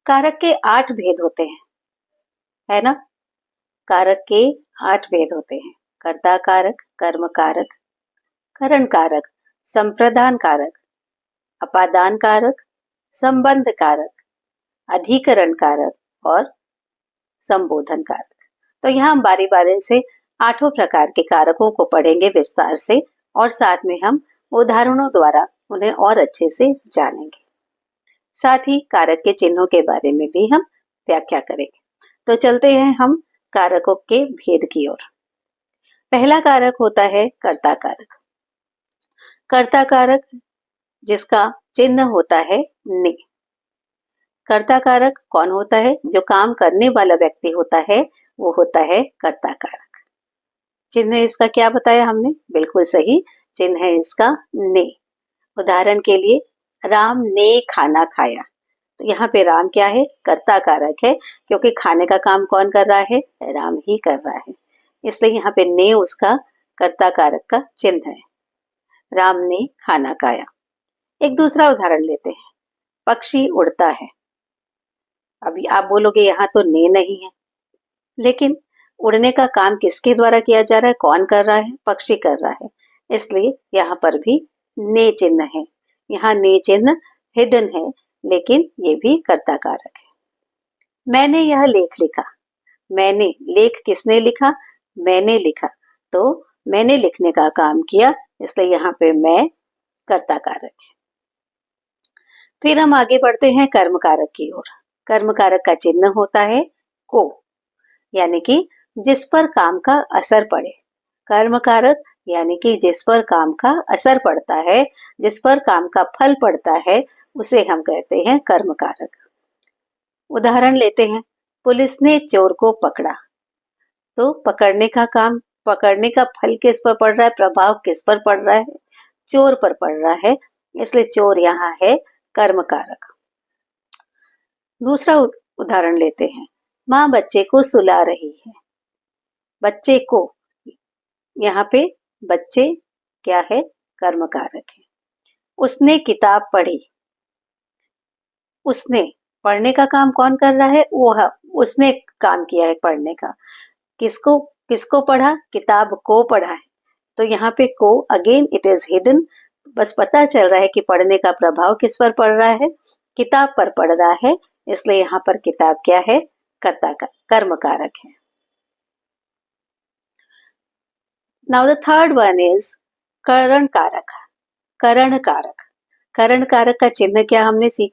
कारक के 8 भेद होते हैं, है ना? कारक के 8 भेद होते हैं। कर्ता कारक, कर्म कारक, करण कारक, संप्रदान कारक, अपादान कारक, संबंध कारक, अधिकरण कारक और संबोधन कारक। तो यहाँ हम बारी-बारी से 8 प्रकार के कारकों को पढ़ेंगे विस्तार से और साथ में हम उदाहरणों द्वारा उन्हें और अच्छे से जानेंगे। साथ ही कारक के चिन्हों के बारे में भी हम व्याख्या करेंगे। तो चलते हैं हम कारकों के भेद की ओर। पहला कारक होता है कर्ता कारक। कर्ता कारक जिसका चिन्ह होता है ने। कर्ता कारक कौन होता है? जो काम करने वाला व्यक्ति होता है वो होता है कर्ता कारक। चिन्ह इसका क्या बताया हमने? बिल्कुल सही, चिन्ह है इसका ने। उदाहरण के लिए राम ने खाना खाया, तो यहाँ पे राम क्या है? कर्ता कारक है, क्योंकि खाने का काम कौन कर रहा है? राम ही कर रहा है, इसलिए यहाँ पे ने उसका कर्ता कारक का चिन्ह है। राम ने खाना खाया। एक दूसरा उदाहरण लेते हैं, पक्षी उड़ता है। अभी आप बोलोगे यहाँ तो ने नहीं है, लेकिन उड़ने का काम किसके द्वारा किया जा रहा है? कौन कर रहा है? पक्षी कर रहा है, इसलिए यहाँ पर भी ने चिन्ह है। यहाँ ने चिन्ह हिडन है, लेकिन ये भी कर्ता कारक है। मैंने यह लेख लिखा। मैंने, लेख किसने लिखा? मैंने लिखा, तो मैंने लिखने का काम किया, इसलिए यहाँ पे मैं कर्ता कारक है। फिर हम आगे बढ़ते हैं कर्म कारक की ओर। कर्म कारक का चिन्ह होता है को, यानी कि जिस पर काम का असर पड़े। कर्म कारक यानी कि जिस पर काम का असर पड़ता है, जिस पर काम का फल पड़ता है, उसे हम कहते हैं कर्म कारक। उदाहरण लेते हैं, पुलिस ने चोर को पकड़ा, तो पकड़ने का काम, पकड़ने का फल किस पर पड़ रहा है? प्रभाव किस पर पड़ रहा है? चोर पर पड़ रहा है, इसलिए चोर यहाँ है कर्म कारक। दूसरा उदाहरण लेते हैं, माँ बच्चे को सुला रही है। बच्चे को, यहाँ पे बच्चे क्या है? कर्म कारक है। उसने किताब पढ़ी। उसने, पढ़ने का काम कौन कर रहा है? वो है, उसने काम किया है पढ़ने का। किसको किसको पढ़ा? किताब को पढ़ा है, तो यहाँ पे को अगेन इट इज हिडन। बस पता चल रहा है कि पढ़ने का प्रभाव किस पर पड़ रहा है? किताब पर पड़ रहा है, इसलिए यहाँ पर किताब क्या है? कर्ता का कर्म कारक है। Now the third one is करण कारक। करण कारक। करण कारक का चिन्ह क्या हमने सीखा?